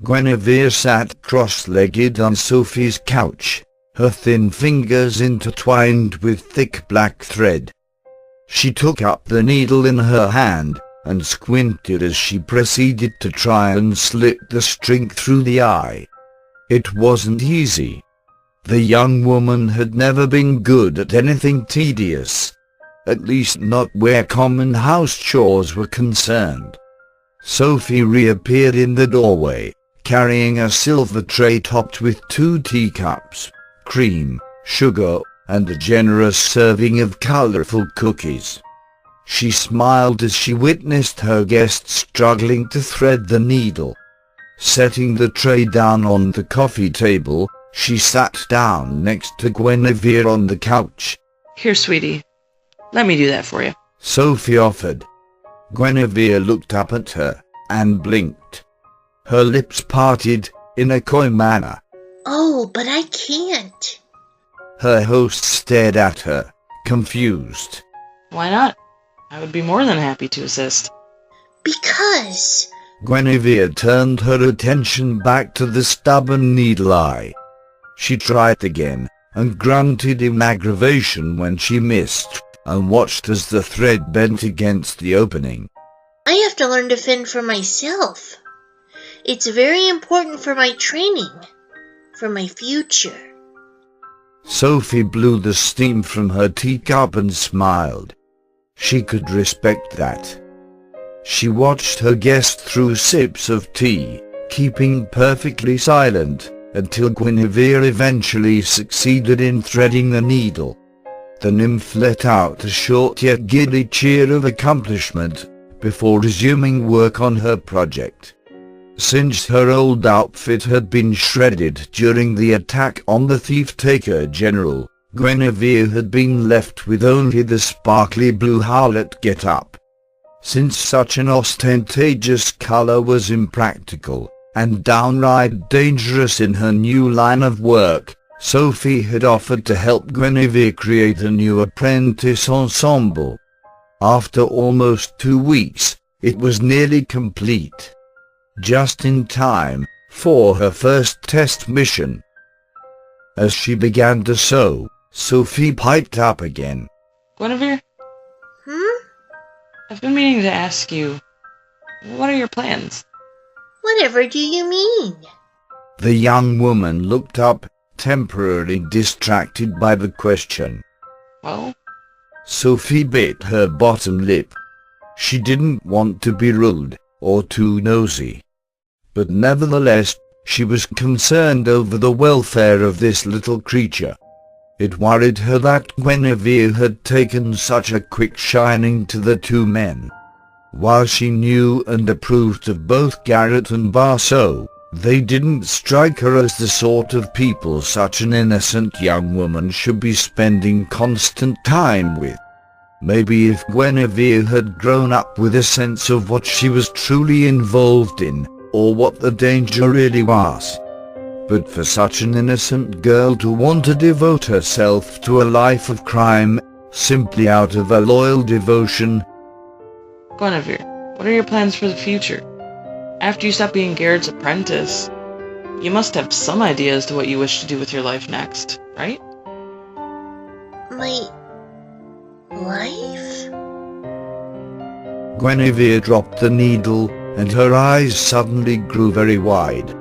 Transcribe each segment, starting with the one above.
Guinevere sat cross-legged on Sophie's couch, her thin fingers intertwined with thick black thread. She took up the needle in her hand, and squinted as she proceeded to try and slip the string through the eye. It wasn't easy. The young woman had never been good at anything tedious, at least not where common house chores were concerned. Sophie reappeared in the doorway, carrying a silver tray topped with 2 teacups, cream, sugar, and a generous serving of colorful cookies. She smiled as she witnessed her guest struggling to thread the needle. Setting the tray down on the coffee table, she sat down next to Guinevere on the couch. "Here, sweetie. Let me do that for you," Sophie offered. Guinevere looked up at her, and blinked. Her lips parted, in a coy manner. "Oh, but I can't." Her host stared at her, confused. "Why not? I would be more than happy to assist." "Because..." Guinevere turned her attention back to the stubborn needle eye. She tried again, and grunted in aggravation when she missed, and watched as the thread bent against the opening. "I have to learn to fend for myself. It's very important for my training, for my future." Sophie blew the steam from her teacup and smiled. She could respect that. She watched her guest through sips of tea, keeping perfectly silent, until Guinevere eventually succeeded in threading the needle. The nymph let out a short yet giddy cheer of accomplishment, before resuming work on her project. Since her old outfit had been shredded during the attack on the thief-taker general, Guinevere had been left with only the sparkly blue harlot get-up. Since such an ostentatious color was impractical, and downright dangerous in her new line of work, Sophie had offered to help Guinevere create a new apprentice ensemble. After almost 2 weeks, it was nearly complete. Just in time for her first test mission. As she began to sew, Sophie piped up again. "Guinevere, I've been meaning to ask you, what are your plans?" "Whatever do you mean?" The young woman looked up, temporarily distracted by the question. "Well..." Sophie bit her bottom lip. She didn't want to be rude, or too nosy. But nevertheless, she was concerned over the welfare of this little creature. It worried her that Guinevere had taken such a quick shining to the 2 men. While she knew and approved of both Garrett and Barsault, they didn't strike her as the sort of people such an innocent young woman should be spending constant time with. Maybe if Guinevere had grown up with a sense of what she was truly involved in, or what the danger really was. But for such an innocent girl to want to devote herself to a life of crime, simply out of a loyal devotion. "Guinevere, what are your plans for the future? After you stop being Garrett's apprentice, you must have some idea as to what you wish to do with your life next, right?" "My... life?" Guinevere dropped the needle, and her eyes suddenly grew very wide.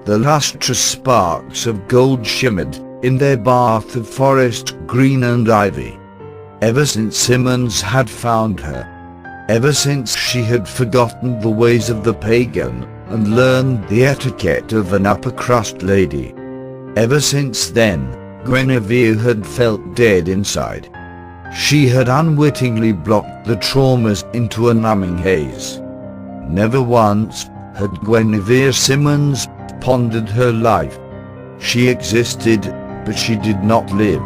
The lustrous sparks of gold shimmered in their bath of forest green and ivy. Ever since Simmons had found her, ever since she had forgotten the ways of the pagan and learned the etiquette of an upper-crust lady, ever since then, Guinevere had felt dead inside. She had unwittingly blocked the traumas into a numbing haze. Never once had Guinevere Simmons pondered her life. She existed, but she did not live.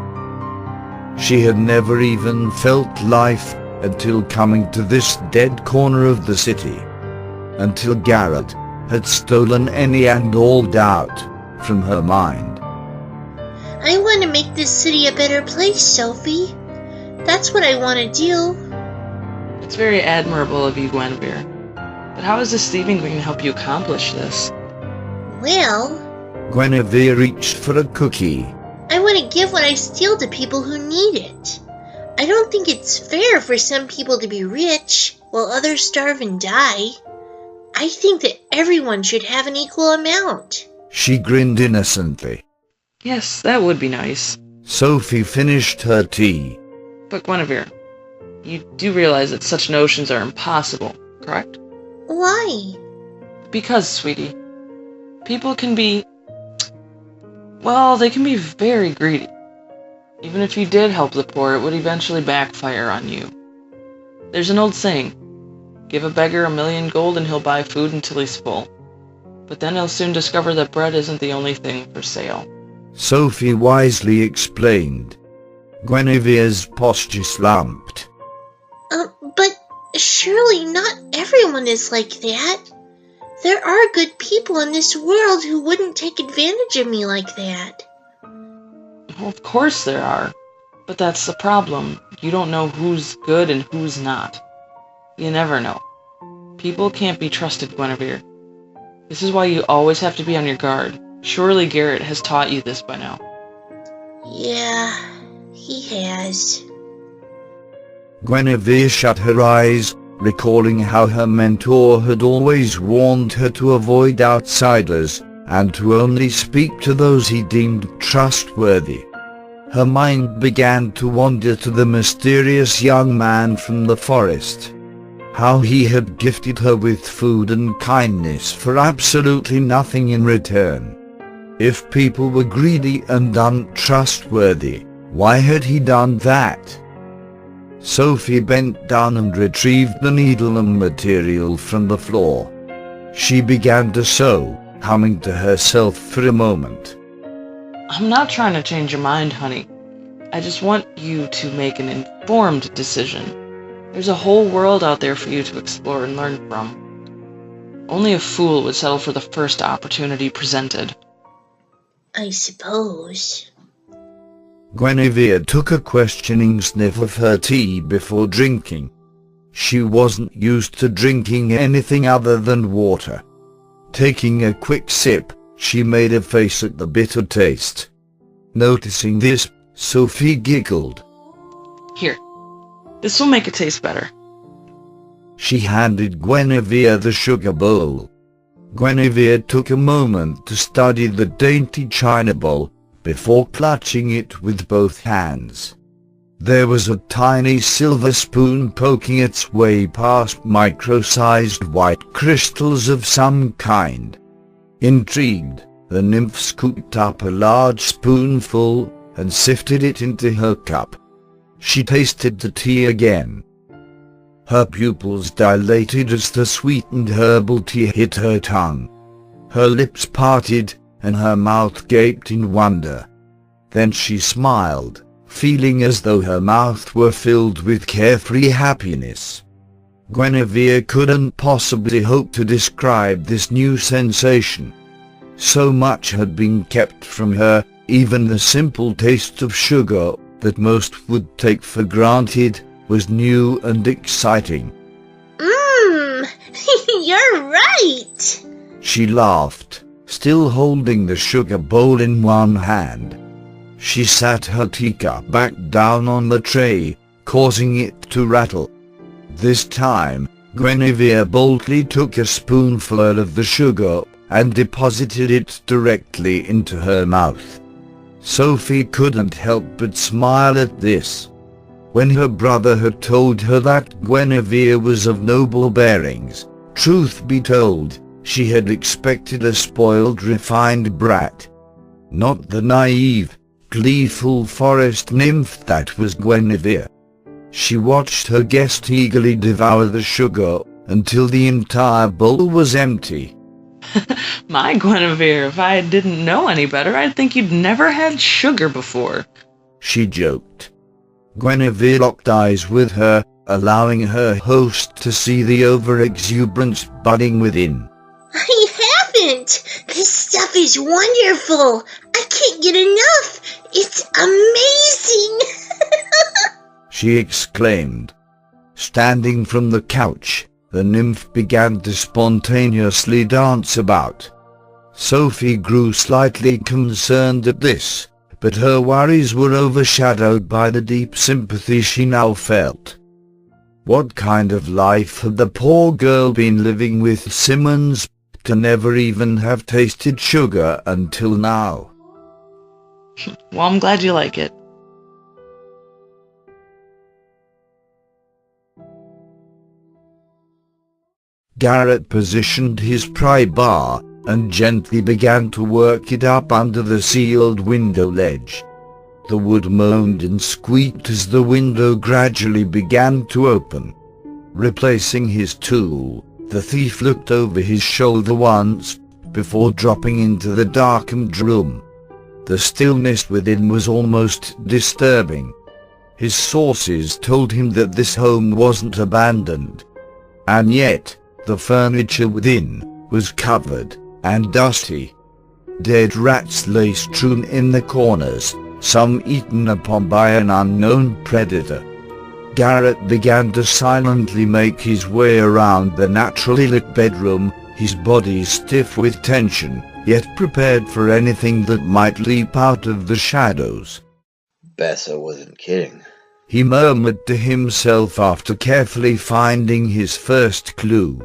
She had never even felt life until coming to this dead corner of the city. Until Garrett had stolen any and all doubt from her mind. "I want to make this city a better place, Sophie. That's what I want to do." "It's very admirable of you, Guinevere. But how is this thieving going to help you accomplish this?" Well, Guinevere reached for a cookie. I want to give what I steal to people who need it. I don't think it's fair for some people to be rich while others starve and die. I think that everyone should have an equal amount. She grinned innocently. Yes, that would be nice. Sophie finished her tea. But Guinevere, you do realize that such notions are impossible, correct? Why? Because, sweetie, people can be... well, they can be very greedy. Even if you did help the poor, it would eventually backfire on you. There's an old saying, give a beggar $1,000,000 gold and he'll buy food until he's full. But then he'll soon discover that bread isn't the only thing for sale. Sophie wisely explained. Guinevere's posture slumped. But surely not everyone is like that. There are good people in this world who wouldn't take advantage of me like that. Well, of course there are. But that's the problem. You don't know who's good and who's not. You never know. People can't be trusted, Guinevere. This is why you always have to be on your guard. Surely Garrett has taught you this by now. Yeah, he has. Guinevere shut her eyes, recalling how her mentor had always warned her to avoid outsiders, and to only speak to those he deemed trustworthy. Her mind began to wander to the mysterious young man from the forest. How he had gifted her with food and kindness for absolutely nothing in return. If people were greedy and untrustworthy, why had he done that? Sophie bent down and retrieved the needle and material from the floor. She began to sew, humming to herself for a moment. I'm not trying to change your mind, honey. I just want you to make an informed decision. There's a whole world out there for you to explore and learn from. Only a fool would settle for the first opportunity presented. I suppose. Guinevere took a questioning sniff of her tea before drinking. She wasn't used to drinking anything other than water. Taking a quick sip, she made a face at the bitter taste. Noticing this, Sophie giggled. Here, this will make it taste better. She handed Guinevere the sugar bowl. Guinevere took a moment to study the dainty china bowl, before clutching it with both hands. There was a tiny silver spoon poking its way past micro-sized white crystals of some kind. Intrigued, the nymph scooped up a large spoonful and sifted it into her cup. She tasted the tea again. Her pupils dilated as the sweetened herbal tea hit her tongue. Her lips parted, and her mouth gaped in wonder. Then she smiled, feeling as though her mouth were filled with carefree happiness. Guinevere couldn't possibly hope to describe this new sensation. So much had been kept from her, even the simple taste of sugar that most would take for granted was new and exciting. You're right! She laughed, still holding the sugar bowl in one hand. She sat her teacup back down on the tray, causing it to rattle. This time, Guinevere boldly took a spoonful of the sugar and deposited it directly into her mouth. Sophie couldn't help but smile at this. When her brother had told her that Guinevere was of noble bearings, truth be told, she had expected a spoiled, refined brat. Not the naive, gleeful forest nymph that was Guinevere. She watched her guest eagerly devour the sugar until the entire bowl was empty. My Guinevere, if I didn't know any better, I'd think you'd never had sugar before. She joked. Guinevere locked eyes with her, allowing her host to see the over-exuberance budding within. I haven't! This stuff is wonderful! I can't get enough! It's amazing! She exclaimed. Standing from the couch, the nymph began to spontaneously dance about. Sophie grew slightly concerned at this, but her worries were overshadowed by the deep sympathy she now felt. What kind of life had the poor girl been living with Simmons, to never even have tasted sugar until now? Well, I'm glad you like it. Garrett positioned his pry bar and gently began to work it up under the sealed window ledge. The wood moaned and squeaked as the window gradually began to open. Replacing his tool, the thief looked over his shoulder once, before dropping into the darkened room. The stillness within was almost disturbing. His sources told him that this home wasn't abandoned. And yet, the furniture within was covered and dusty. Dead rats lay strewn in the corners, some eaten upon by an unknown predator. Garrett began to silently make his way around the naturally lit bedroom, his body stiff with tension, yet prepared for anything that might leap out of the shadows. Bessa wasn't kidding, he murmured to himself after carefully finding his first clue.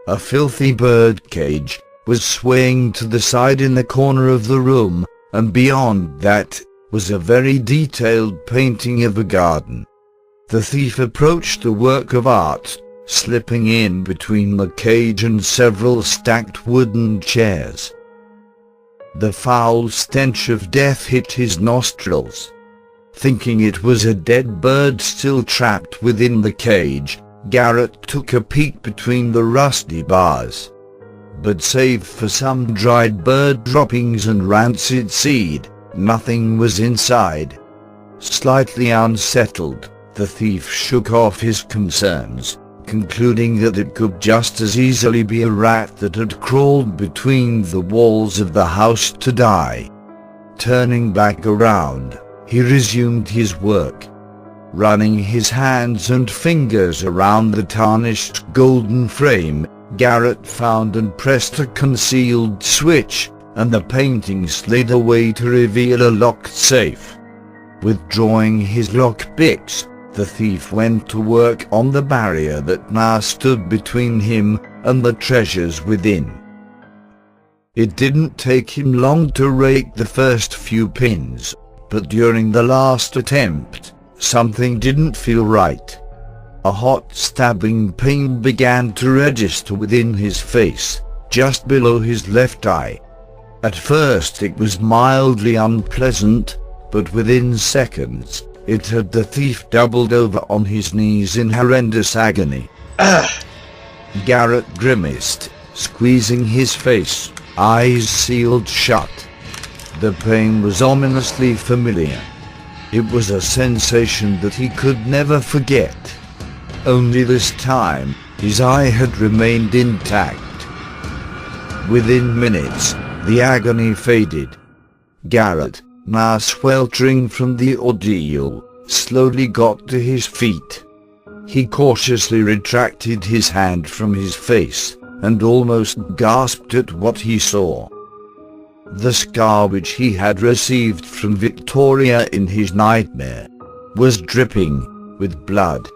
A filthy bird cage was swaying to the side in the corner of the room, and beyond that was a very detailed painting of a garden. The thief approached the work of art, slipping in between the cage and several stacked wooden chairs. The foul stench of death hit his nostrils. Thinking it was a dead bird still trapped within the cage, Garrett took a peek between the rusty bars. But save for some dried bird droppings and rancid seed, nothing was inside. Slightly unsettled, the thief shook off his concerns, concluding that it could just as easily be a rat that had crawled between the walls of the house to die. Turning back around, he resumed his work. Running his hands and fingers around the tarnished golden frame, Garrett found and pressed a concealed switch, and the painting slid away to reveal a locked safe. Withdrawing his lockpicks, the thief went to work on the barrier that now stood between him and the treasures within. It didn't take him long to rake the first few pins, but during the last attempt, something didn't feel right. A hot stabbing pain began to register within his face, just below his left eye. At first it was mildly unpleasant, but within seconds, it had the thief doubled over on his knees in horrendous agony. Garrett grimaced, squeezing his face, eyes sealed shut. The pain was ominously familiar. It was a sensation that he could never forget. Only this time, his eye had remained intact. Within minutes, the agony faded. Garrett, now sweltering from the ordeal, slowly got to his feet. He cautiously retracted his hand from his face, and almost gasped at what he saw. The scar which he had received from Victoria in his nightmare was dripping with blood.